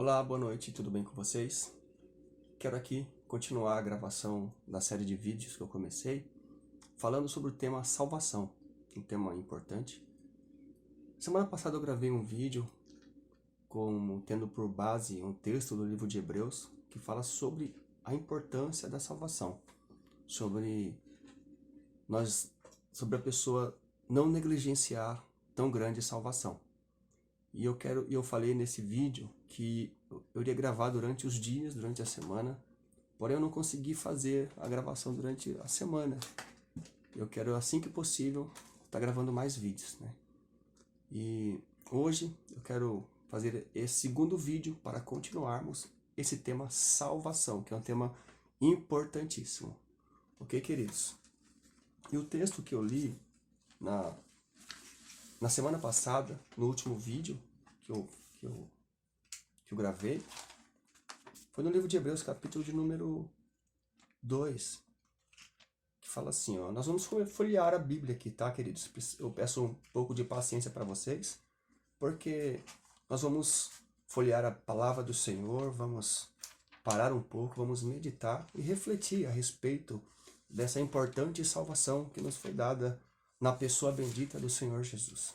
Olá, boa noite, tudo bem com vocês? Quero aqui continuar a gravação da série de vídeos que eu comecei, falando sobre o tema salvação, um tema importante. Semana passada eu gravei um vídeo tendo por base um texto do livro de Hebreus que fala sobre a importância da salvação, sobre a pessoa não negligenciar tão grande salvação. E eu falei nesse vídeo que eu iria gravar durante os dias, durante a semana, porém eu não consegui fazer a gravação durante a semana. Eu quero, assim que possível, estar gravando mais vídeos, né? E hoje eu quero fazer esse segundo vídeo para continuarmos esse tema salvação, que é um tema importantíssimo. Ok, queridos? E o texto que eu li na semana passada, no último vídeo que eu gravei, foi no livro de Hebreus, capítulo de número 2, que fala assim, ó, nós vamos folhear a Bíblia aqui, tá, queridos? Eu peço um pouco de paciência para vocês, porque nós vamos folhear a palavra do Senhor, vamos parar um pouco, vamos meditar e refletir a respeito dessa importante salvação que nos foi dada na pessoa bendita do Senhor Jesus.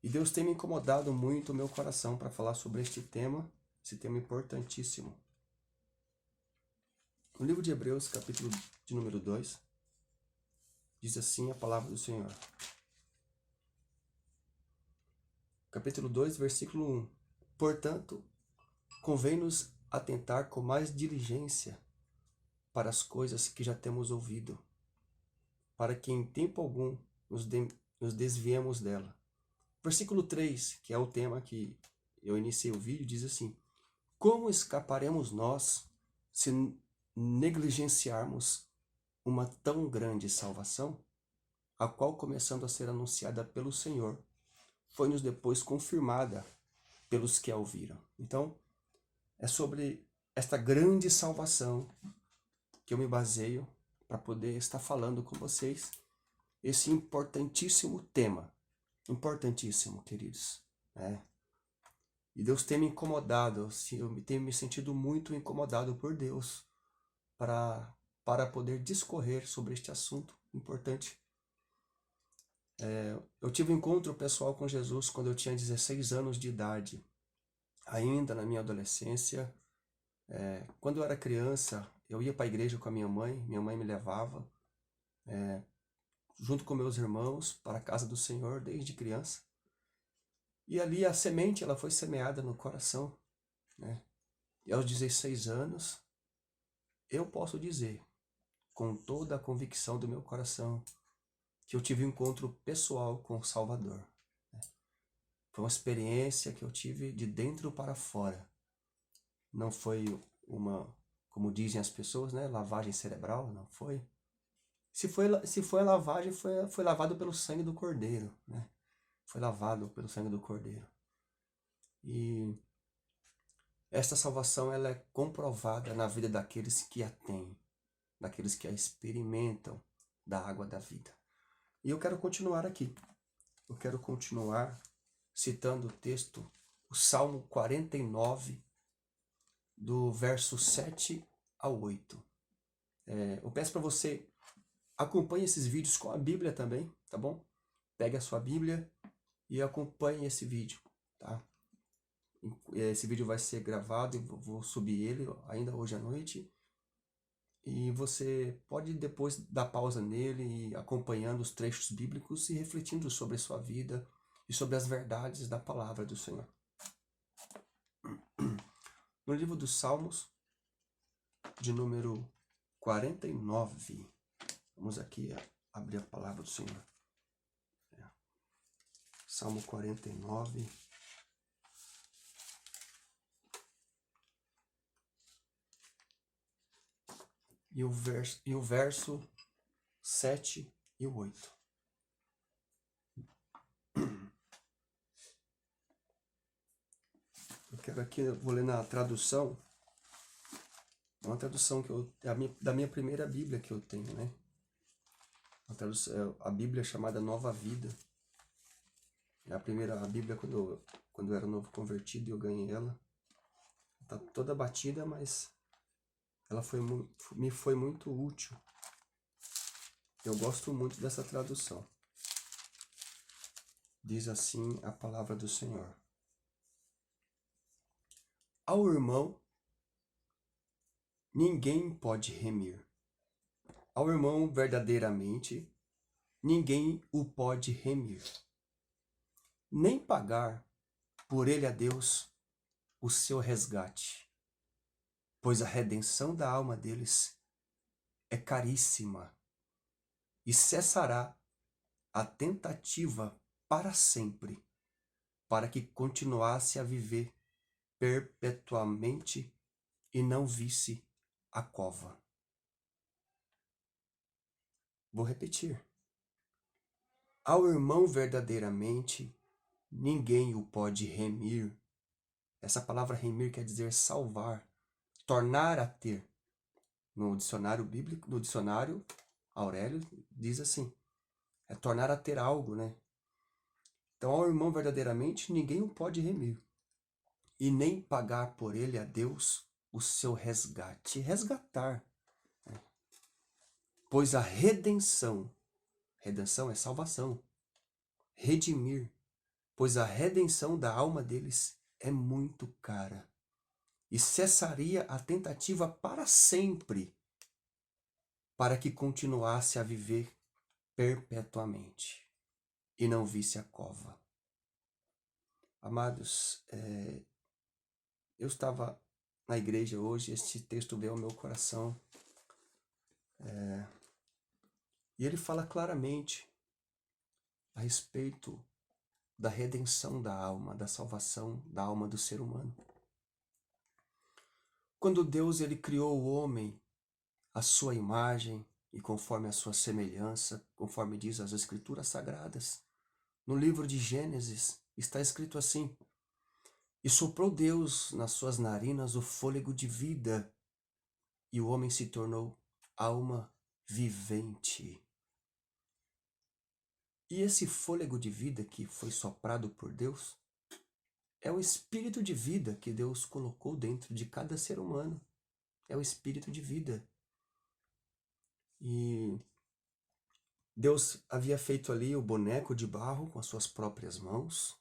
E Deus tem me incomodado muito o meu coração para falar sobre esse tema importantíssimo. No livro de Hebreus, capítulo de número 2, diz assim a palavra do Senhor. Capítulo 2, versículo 1. Portanto, convém-nos atentar com mais diligência para as coisas que já temos ouvido, para que em tempo algum nos desviemos dela. Versículo 3, que é o tema que eu iniciei o vídeo, diz assim: como escaparemos nós se negligenciarmos uma tão grande salvação, a qual, começando a ser anunciada pelo Senhor, foi-nos depois confirmada pelos que a ouviram. Então, é sobre esta grande salvação que eu me baseio para poder estar falando com vocês esse importantíssimo tema. Importantíssimo, queridos. E Deus tem me incomodado, eu tenho me sentido muito incomodado por Deus para poder discorrer sobre este assunto importante. Eu tive um encontro pessoal com Jesus quando eu tinha 16 anos de idade. Ainda na minha adolescência, quando eu era criança, eu ia para a igreja com a minha mãe me levava, junto com meus irmãos, para a casa do Senhor desde criança. E ali a semente ela foi semeada no coração, né? E aos 16 anos, eu posso dizer, com toda a convicção do meu coração, que eu tive um encontro pessoal com o Salvador. Foi uma experiência que eu tive de dentro para fora. Não foi uma, como dizem as pessoas, né, lavagem cerebral, não foi. Se foi a lavagem, foi lavado pelo sangue do Cordeiro, né? Foi lavado pelo sangue do Cordeiro. E esta salvação ela é comprovada na vida daqueles que a têm, daqueles que a experimentam da água da vida. E eu quero continuar aqui. Eu quero continuar citando o texto, o Salmo 49, do verso 7 ao 8. Eu peço para você, acompanhe esses vídeos com a Bíblia também, tá bom? Pegue a sua Bíblia e acompanhe esse vídeo, tá? Esse vídeo vai ser gravado e vou subir ele ainda hoje à noite. E você pode depois dar pausa nele e acompanhando os trechos bíblicos e refletindo sobre a sua vida e sobre as verdades da palavra do Senhor. No livro dos Salmos, de número 49, vamos aqui abrir a palavra do Senhor. Salmo 49. E o verso 7 e o 8. Eu quero aqui, eu vou ler na tradução. É uma tradução da minha primeira Bíblia que eu tenho, né? A Bíblia chamada Nova Vida. É a Bíblia quando eu era novo convertido e eu ganhei ela. tá toda batida, mas ela me foi muito útil. Eu gosto muito dessa tradução. Diz assim a palavra do Senhor: ao irmão ninguém pode remir. Ao irmão verdadeiramente ninguém o pode remir, nem pagar por ele a Deus o seu resgate, pois a redenção da alma deles é caríssima, e cessará a tentativa para sempre, para que continuasse a viver perpetuamente e não visse a cova. Vou repetir. Ao irmão verdadeiramente ninguém o pode remir. Essa palavra remir quer dizer salvar, tornar a ter. No dicionário bíblico, no dicionário Aurélio diz assim, é tornar a ter algo, né? Então, ao irmão verdadeiramente ninguém o pode remir, e nem pagar por ele a Deus o seu resgate. Resgatar, né? Pois a redenção é salvação, redimir, pois a redenção da alma deles é muito cara, e cessaria a tentativa para sempre, para que continuasse a viver perpetuamente e não visse a cova. Amados, eu estava na igreja hoje, este texto veio ao meu coração, e ele fala claramente a respeito da redenção da alma, da salvação da alma do ser humano. Quando Deus ele criou o homem à sua imagem e conforme a sua semelhança, conforme diz as Escrituras Sagradas, no livro de Gênesis está escrito assim: e soprou Deus nas suas narinas o fôlego de vida, e o homem se tornou alma vivente. E esse fôlego de vida que foi soprado por Deus é o espírito de vida que Deus colocou dentro de cada ser humano. É o espírito de vida. E Deus havia feito ali o boneco de barro com as suas próprias mãos.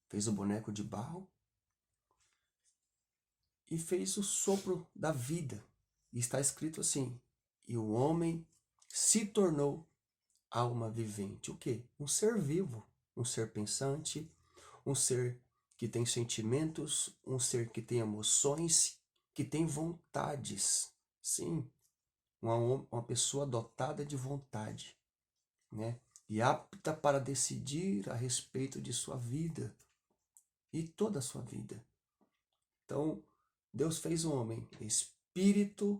Fez o boneco de barro e fez o sopro da vida. E está escrito assim: e o homem se tornou alma vivente. O quê? Um ser vivo, um ser pensante, um ser que tem sentimentos, um ser que tem emoções, que tem vontades. Sim, uma pessoa dotada de vontade, né? E apta para decidir a respeito de sua vida e toda a sua vida. Então, Deus fez o homem espírito,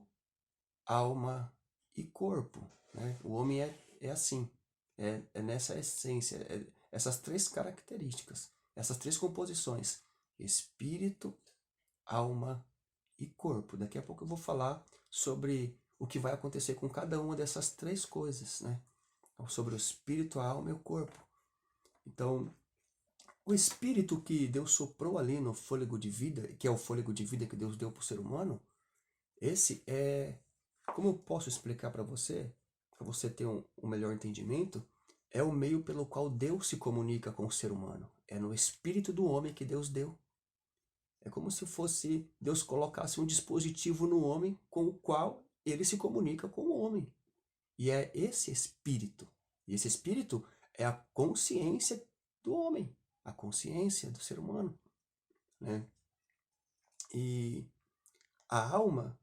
alma e corpo, né? O homem é assim, é nessa essência, essas três características, essas três composições: espírito, alma e corpo. Daqui a pouco eu vou falar sobre o que vai acontecer com cada uma dessas três coisas, né? Sobre o espírito, a alma e o corpo. Então, o espírito que Deus soprou ali no fôlego de vida, que é o fôlego de vida que Deus deu para o ser humano, esse é, como eu posso explicar para você ter um melhor entendimento, é o meio pelo qual Deus se comunica com o ser humano. É no espírito do homem que Deus deu. É como se fosse Deus colocasse um dispositivo no homem com o qual ele se comunica com o homem. E é esse espírito. E esse espírito é a consciência do homem, a consciência do ser humano, né? E a alma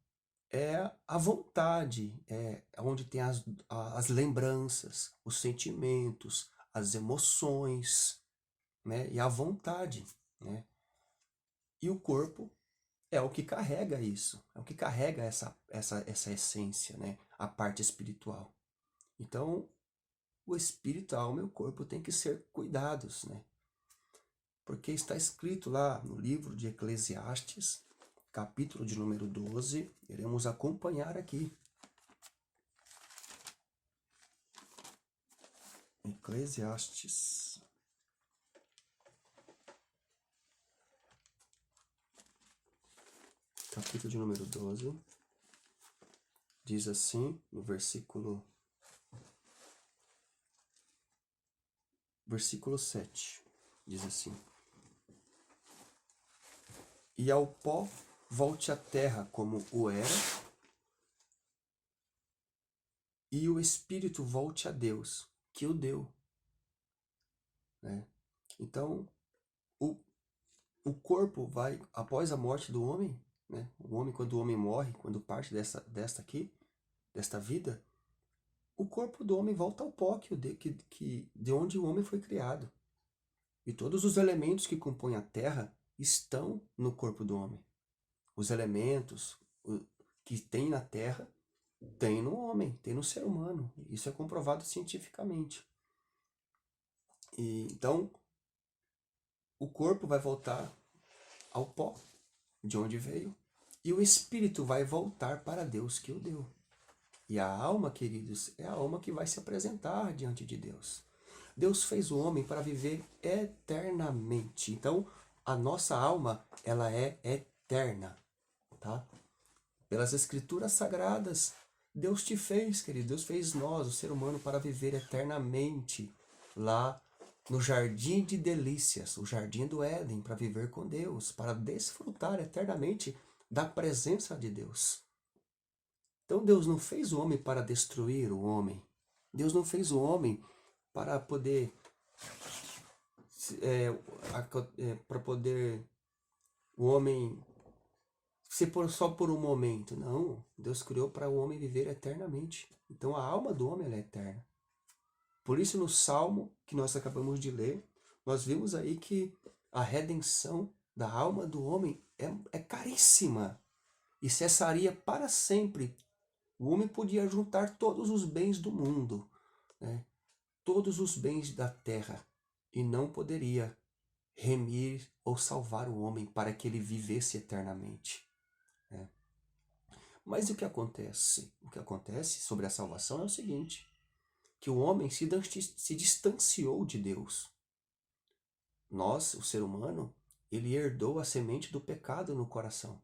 é a vontade, é onde tem as lembranças, os sentimentos, as emoções, né? E a vontade, né? E o corpo é o que carrega isso, é o que carrega essa essência, né? A parte espiritual. Então, o espírito, a alma e o corpo têm que ser cuidados, né? Porque está escrito lá no livro de Eclesiastes, capítulo de número 12, iremos acompanhar aqui. Eclesiastes. capítulo de número 12, diz assim, no versículo 7, diz assim: E ao pó volte a terra como o era, e o espírito volte a Deus, que o deu. Né? Então, o corpo vai, após a morte do homem, né? O homem, quando o homem morre, quando parte desta vida, o corpo do homem volta ao pó de onde o homem foi criado. E todos os elementos que compõem a terra estão no corpo do homem. Os elementos que tem na terra, tem no homem, tem no ser humano. Isso é comprovado cientificamente. Então, o corpo vai voltar ao pó, de onde veio, e o espírito vai voltar para Deus que o deu. E a alma, queridos, é a alma que vai se apresentar diante de Deus. Deus fez o homem para viver eternamente. Então, a nossa alma, ela é eterna, tá? Pelas escrituras sagradas, Deus te fez, querido. Deus fez nós, o ser humano, para viver eternamente lá no jardim de delícias, o jardim do Éden, para viver com Deus, para desfrutar eternamente da presença de Deus. Então Deus não fez o homem para destruir o homem. Deus não fez o homem para poder o homem ser só por um momento. Não, Deus criou para o homem viver eternamente. Então a alma do homem ela é eterna. Por isso no Salmo que nós acabamos de ler, nós vimos aí que a redenção da alma do homem é caríssima e cessaria para sempre. O homem podia juntar todos os bens do mundo, né? Todos os bens da terra, e não poderia remir ou salvar o homem para que ele vivesse eternamente. Né? Mas o que acontece? O que acontece sobre a salvação é o seguinte, que o homem se distanciou de Deus. Nós, o ser humano, ele herdou a semente do pecado no coração.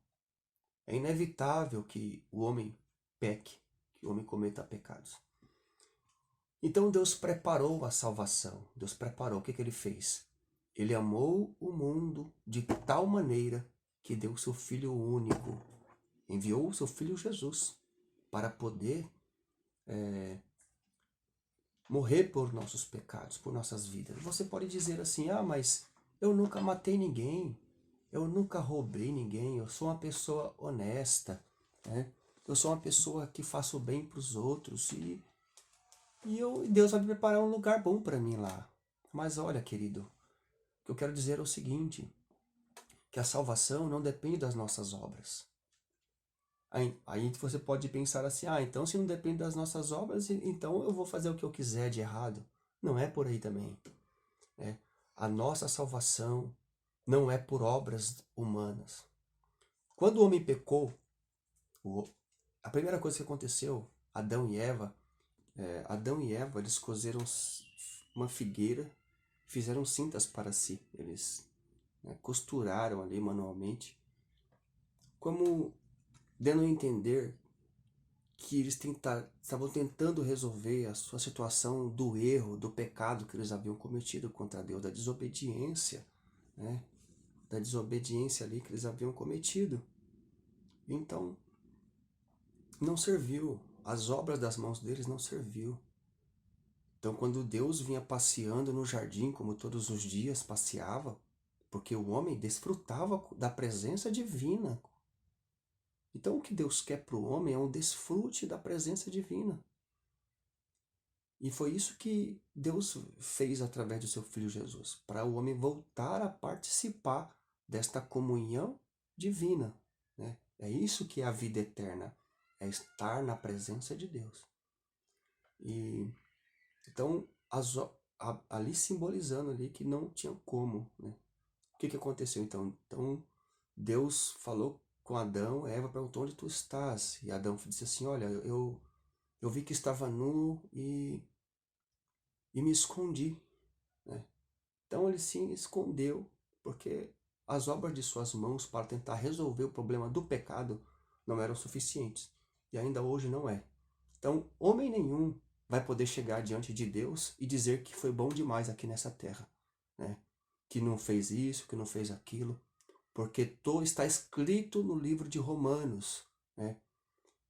É inevitável que o homem peque, que o homem cometa pecados. Então Deus preparou a salvação. Deus preparou. O que ele fez? Ele amou o mundo de tal maneira que deu o seu Filho único. Enviou o seu Filho Jesus para poder morrer por nossos pecados, por nossas vidas. Você pode dizer assim, mas eu nunca matei ninguém, eu nunca roubei ninguém, eu sou uma pessoa honesta, né? Eu sou uma pessoa que faço bem para os outros e Deus vai me preparar um lugar bom para mim lá. Mas olha, querido, o que eu quero dizer é o seguinte, que a salvação não depende das nossas obras. Aí você pode pensar assim, então se não depende das nossas obras, então eu vou fazer o que eu quiser de errado. Não é por aí também. Né? A nossa salvação não é por obras humanas. Quando o homem pecou, a primeira coisa que aconteceu, Adão e Eva, eles cozeram uma figueira, fizeram cintas para si. Eles costuraram ali manualmente, como dando a entender que eles estavam tentando resolver a sua situação do erro, do pecado que eles haviam cometido contra Deus, da desobediência, né? Da desobediência ali que eles haviam cometido. Então, não serviu. As obras das mãos deles não serviu. Então, quando Deus vinha passeando no jardim, como todos os dias passeava, porque o homem desfrutava da presença divina. Então, o que Deus quer para o homem é um desfrute da presença divina. E foi isso que Deus fez através do seu Filho Jesus, para o homem voltar a participar desta comunhão divina. Né? É isso que é a vida eterna, é estar na presença de Deus. E então, ali simbolizando ali que não tinha como. Né? O que aconteceu então? Então, Deus falou com Adão, Eva perguntou onde tu estás. E Adão disse assim, olha, eu vi que estava nu e me escondi. Né? Então ele se escondeu, porque as obras de suas mãos para tentar resolver o problema do pecado não eram suficientes. E ainda hoje não é. Então, homem nenhum vai poder chegar diante de Deus e dizer que foi bom demais aqui nessa terra, né? Que não fez isso, que não fez aquilo, porque está escrito no livro de Romanos, né?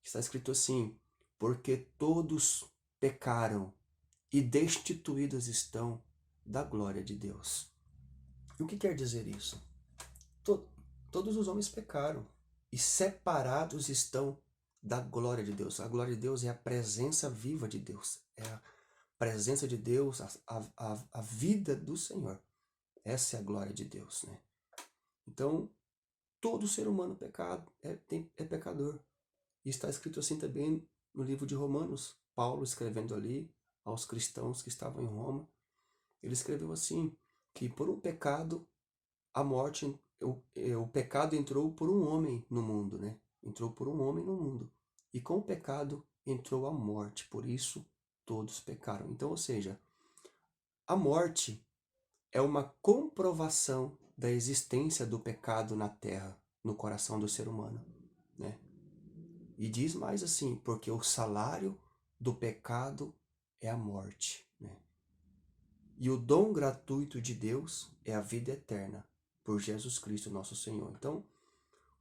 Está escrito assim: porque todos pecaram e destituídos estão da glória de Deus. E o que quer dizer isso? Todos os homens pecaram e separados estão da glória de Deus. A glória de Deus é a presença viva de Deus, é a presença de Deus, a vida do Senhor. Essa é a glória de Deus, né? Então, todo ser humano é pecador. E está escrito assim também no livro de Romanos. Paulo escrevendo ali aos cristãos que estavam em Roma, ele escreveu assim, que por um pecado, a morte, o pecado entrou por um homem no mundo, né? Entrou por um homem no mundo. E com o pecado entrou a morte, por isso todos pecaram. Então, ou seja, a morte é uma comprovação da existência do pecado na terra, no coração do ser humano, né? E diz mais assim, porque o salário do pecado é a morte, né? E o dom gratuito de Deus é a vida eterna, por Jesus Cristo nosso Senhor. Então,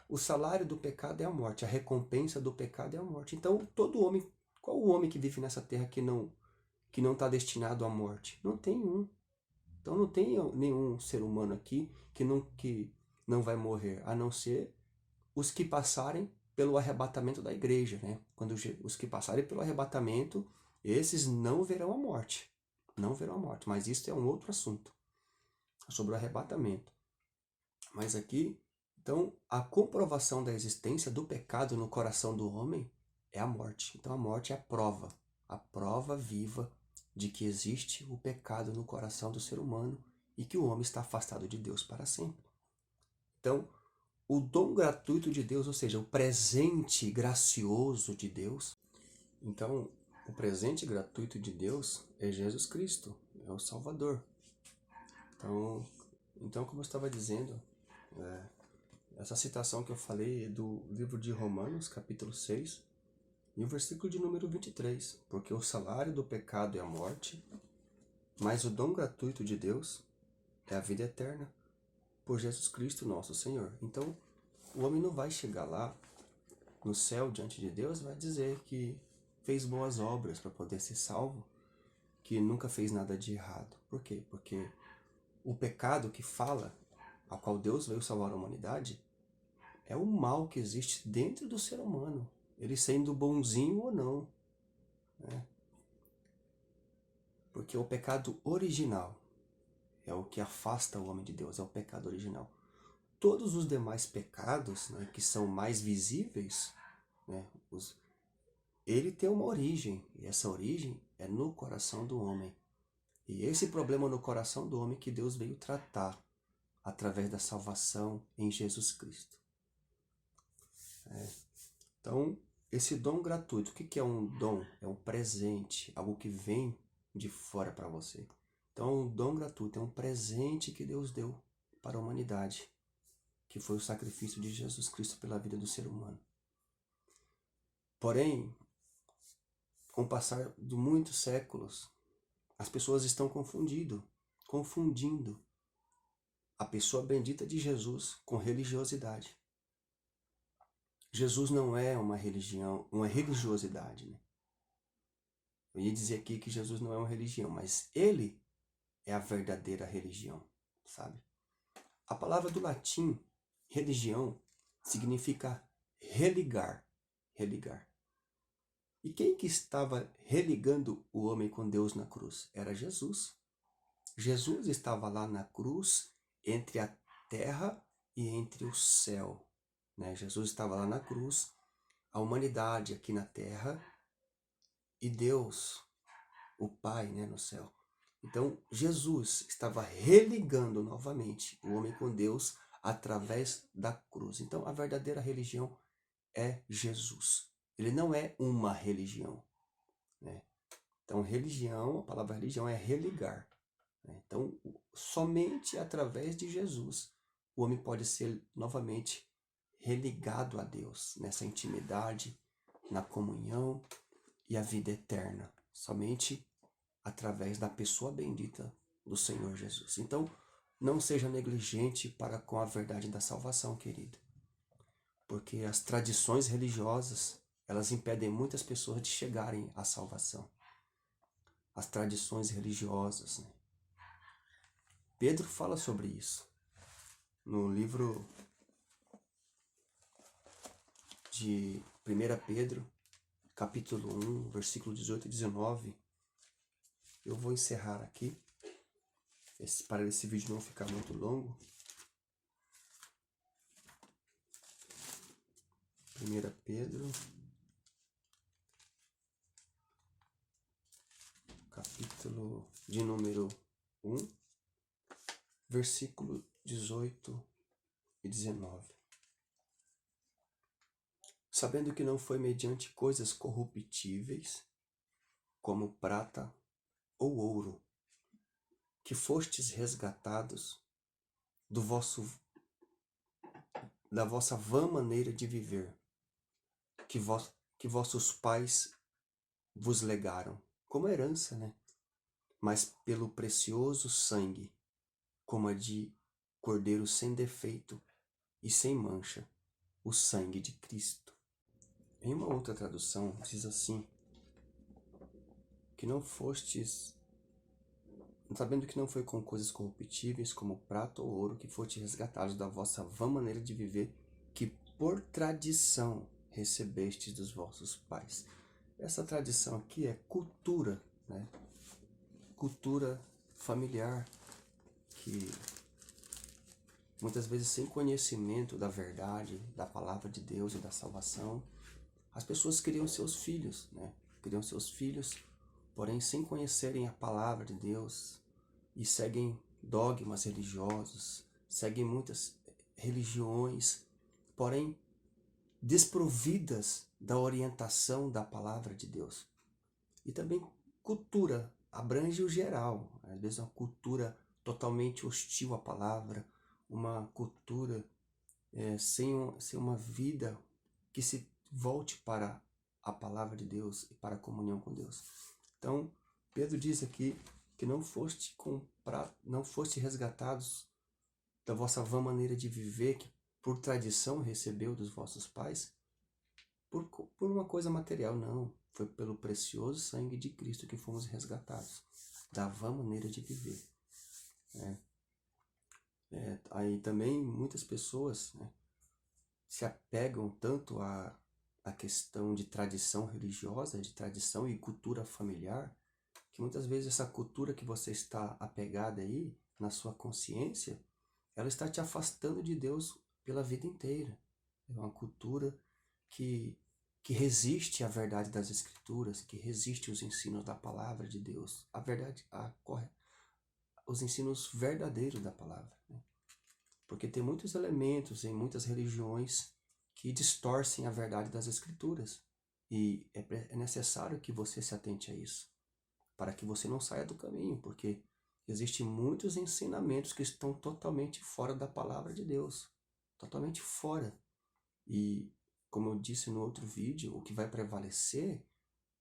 o salário do pecado é a morte, a recompensa do pecado é a morte. Então, todo homem, qual o homem que vive nessa terra que não está destinado à morte? Não tem um. Então não tem nenhum ser humano aqui que não vai morrer, a não ser os que passarem pelo arrebatamento da igreja, né? Quando os que passarem pelo arrebatamento, esses não verão a morte. Não verão a morte, mas isso é um outro assunto, sobre o arrebatamento. Mas aqui, então, a comprovação da existência do pecado no coração do homem é a morte. Então a morte é a prova viva de que existe o pecado no coração do ser humano e que o homem está afastado de Deus para sempre. Então, o dom gratuito de Deus, ou seja, o presente gracioso de Deus. Então, o presente gratuito de Deus é Jesus Cristo, é o Salvador. Então como eu estava dizendo, essa citação que eu falei é do livro de Romanos, capítulo 6, e o versículo de número 23. Porque o salário do pecado é a morte, mas o dom gratuito de Deus é a vida eterna, por Jesus Cristo nosso Senhor. Então, o homem não vai chegar lá no céu diante de Deus e vai dizer que fez boas obras para poder ser salvo, que nunca fez nada de errado. Por quê? Porque o pecado que fala, a qual Deus veio salvar a humanidade, é o mal que existe dentro do ser humano, ele sendo bonzinho ou não, né? Porque o pecado original é o que afasta o homem de Deus, é o pecado original. Todos os demais pecados, né, que são mais visíveis, né, ele tem uma origem, e essa origem é no coração do homem. E esse problema no coração do homem que Deus veio tratar através da salvação em Jesus Cristo. Então, esse dom gratuito, o que é um dom? É um presente, algo que vem de fora para você. Então, o dom gratuito é um presente que Deus deu para a humanidade, que foi o sacrifício de Jesus Cristo pela vida do ser humano. Porém, com o passar de muitos séculos, as pessoas estão confundindo a pessoa bendita de Jesus com religiosidade. Jesus não é uma religião, uma religiosidade, né? Eu ia dizer aqui que Jesus não é uma religião, mas ele é a verdadeira religião, sabe? A palavra do latim, religião, significa religar, religar. E quem que estava religando o homem com Deus na cruz? Era Jesus. Jesus estava lá na cruz, entre a terra e entre o céu, né? Jesus estava lá na cruz, a humanidade aqui na terra e Deus, o Pai, né, no céu. Então, Jesus estava religando novamente o homem com Deus através da cruz. Então, a verdadeira religião é Jesus. Ele não é uma religião, né? Então, religião, a palavra religião é religar, né? Então, somente através de Jesus o homem pode ser novamente religado a Deus, nessa intimidade, na comunhão e a vida eterna, somente através da pessoa bendita do Senhor Jesus. Então, não seja negligente para com a verdade da salvação, querido, porque as tradições religiosas, elas impedem muitas pessoas de chegarem à salvação. As tradições religiosas, né? Pedro fala sobre isso no livro de 1 Pedro, capítulo 1, versículo 18 e 19. Eu vou encerrar aqui, para esse vídeo não ficar muito longo. 1 Pedro, capítulo de número 1, versículo 18 e 19. Sabendo que não foi mediante coisas corruptíveis, como prata ou ouro, que fostes resgatados da vossa vã maneira de viver, que vossos pais vos legaram, como herança, né? Mas pelo precioso sangue, como a de cordeiro sem defeito e sem mancha, o sangue de Cristo. Em uma outra tradução, diz assim, que não fostes, sabendo que não foi com coisas corruptíveis, como prata ou ouro, que fostes resgatados da vossa vã maneira de viver, que por tradição recebestes dos vossos pais. Essa tradição aqui é cultura, né? Cultura familiar, que muitas vezes sem conhecimento da verdade, da palavra de Deus e da salvação, as pessoas criam seus filhos, né? Criam seus filhos, porém sem conhecerem a palavra de Deus, e seguem dogmas religiosos, seguem muitas religiões, porém desprovidas da orientação da palavra de Deus. E também cultura, abrange o geral, às vezes uma cultura totalmente hostil à palavra, uma cultura sem uma vida que se volte para a palavra de Deus e para a comunhão com Deus. Então, Pedro diz aqui que não foste resgatados da vossa vã maneira de viver, que por tradição recebeu dos vossos pais, por uma coisa material, não. Foi pelo precioso sangue de Cristo que fomos resgatados da vã maneira de viver. Aí também muitas pessoas, né, se apegam tanto à questão de tradição religiosa, de tradição e cultura familiar, que muitas vezes essa cultura que você está apegada aí, na sua consciência, ela está te afastando de Deus pela vida inteira. É uma cultura que resiste à verdade das Escrituras, que resiste aos ensinos da palavra de Deus, a verdade, os ensinos verdadeiros da palavra, né? Porque tem muitos elementos em muitas religiões que distorcem a verdade das Escrituras, e é necessário que você se atente a isso, para que você não saia do caminho, porque existem muitos ensinamentos que estão totalmente fora da palavra de Deus, totalmente fora. E, como eu disse no outro vídeo, o que vai prevalecer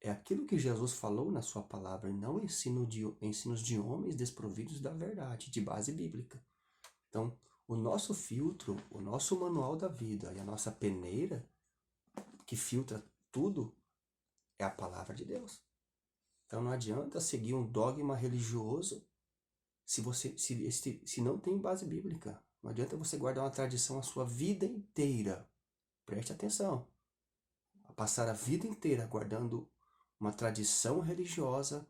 é aquilo que Jesus falou na sua palavra, e não ensinos de homens desprovidos da verdade, de base bíblica. Então, o nosso filtro, o nosso manual da vida e a nossa peneira, que filtra tudo, é a palavra de Deus. Então não adianta seguir um dogma religioso se não tem base bíblica. Não adianta você guardar uma tradição a sua vida inteira. Preste atenção. Passar a vida inteira guardando uma tradição religiosa,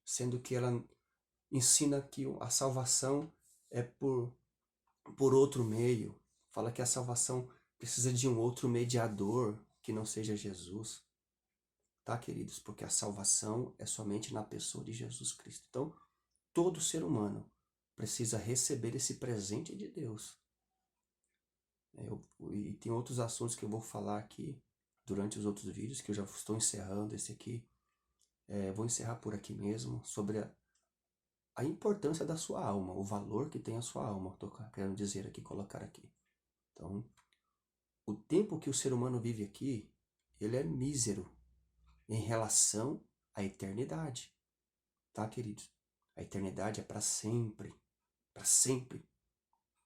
sendo que ela ensina que a salvação é por outro meio. Fala que a salvação precisa de um outro mediador que não seja Jesus. Tá, queridos? Porque a salvação é somente na pessoa de Jesus Cristo. Então, todo ser humano precisa receber esse presente de Deus. E tem outros assuntos que eu vou falar aqui durante os outros vídeos, que eu já estou encerrando esse aqui. Vou encerrar por aqui mesmo, sobre a importância da sua alma, o valor que tem a sua alma, estou querendo dizer aqui, colocar aqui. Então, o tempo que o ser humano vive aqui, ele é mísero em relação à eternidade, tá, queridos? A eternidade é para sempre,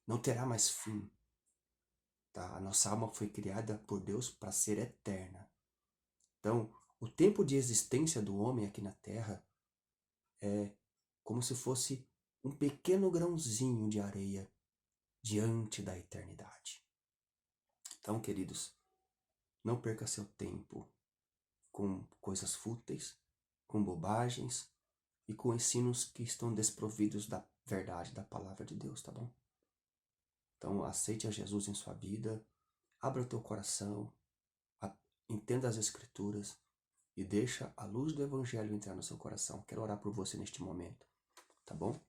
não terá mais fim, tá? A nossa alma foi criada por Deus para ser eterna. Então, o tempo de existência do homem aqui na Terra é como se fosse um pequeno grãozinho de areia diante da eternidade. Então, queridos, não perca seu tempo com coisas fúteis, com bobagens e com ensinos que estão desprovidos da verdade da palavra de Deus, tá bom? Então, aceite a Jesus em sua vida, abra o teu coração, entenda as Escrituras e deixa a luz do Evangelho entrar no seu coração. Quero orar por você neste momento, tá bom?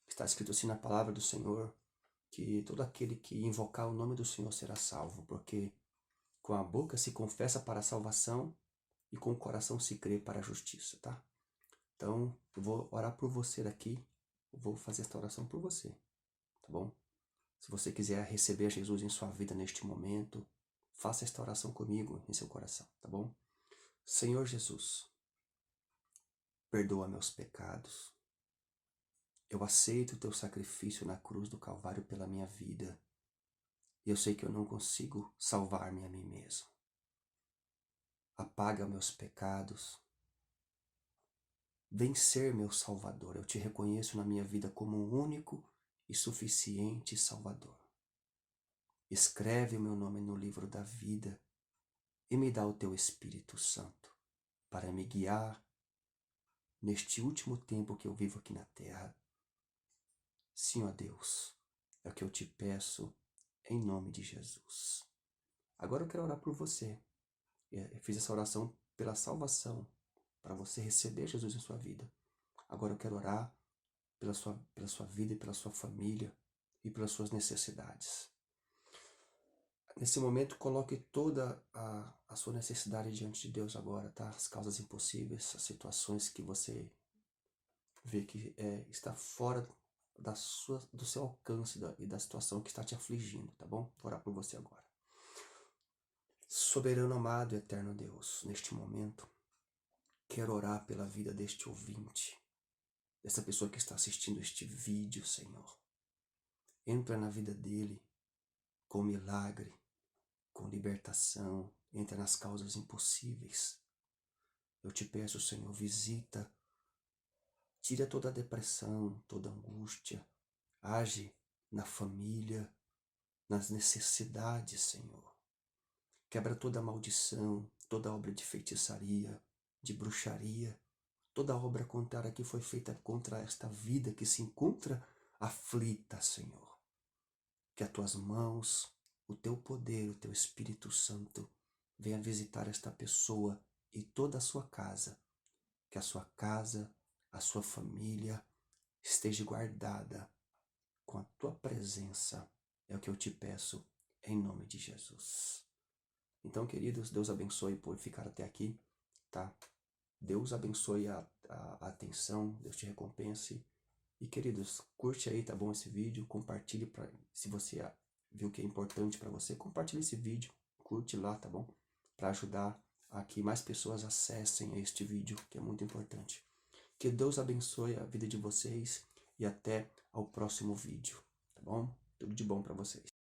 Está escrito assim na palavra do Senhor, que todo aquele que invocar o nome do Senhor será salvo, porque com a boca se confessa para a salvação e com o coração se crê para a justiça, tá? Então, eu vou orar por você daqui, eu vou fazer esta oração por você, tá bom? Se você quiser receber Jesus em sua vida neste momento, faça esta oração comigo em seu coração, tá bom? Senhor Jesus, perdoa meus pecados. Eu aceito o teu sacrifício na cruz do Calvário pela minha vida. E eu sei que eu não consigo salvar-me a mim mesmo. Apaga meus pecados. Vem ser meu Salvador. Eu te reconheço na minha vida como um único e suficiente Salvador. Escreve o meu nome no livro da vida e me dá o teu Espírito Santo para me guiar neste último tempo que eu vivo aqui na terra. Sim, ó Deus, é o que eu te peço em nome de Jesus. Agora eu quero orar por você. Eu fiz essa oração pela salvação, para você receber Jesus em sua vida. Agora eu quero orar pela sua vida e pela sua família e pelas suas necessidades. Nesse momento, coloque toda a sua necessidade diante de Deus agora, tá? As causas impossíveis, as situações que você vê que está fora do seu alcance e da situação que está te afligindo, tá bom? Vou orar por você agora. Soberano, amado e eterno Deus, neste momento, quero orar pela vida deste ouvinte, dessa pessoa que está assistindo este vídeo, Senhor. Entra na vida dele com milagre, com libertação, entra nas causas impossíveis. Eu te peço, Senhor, visita, tira toda a depressão, toda a angústia, age na família, nas necessidades, Senhor. Quebra toda a maldição, toda obra de feitiçaria, de bruxaria, toda obra contrária que foi feita contra esta vida que se encontra aflita, Senhor. Que as tuas mãos, o teu poder, o teu Espírito Santo venha visitar esta pessoa e toda a sua casa. Que a sua casa, a sua família esteja guardada com a tua presença. É o que eu te peço em nome de Jesus. Então, queridos, Deus abençoe por ficar até aqui, tá? Deus abençoe a atenção, Deus te recompense. E, queridos, curte aí, tá bom, esse vídeo, compartilhe, se você viu que é importante para você, compartilhe esse vídeo, curte lá, tá bom? Para ajudar a que mais pessoas acessem este vídeo, que é muito importante. Que Deus abençoe a vida de vocês e até ao próximo vídeo, tá bom? Tudo de bom para vocês.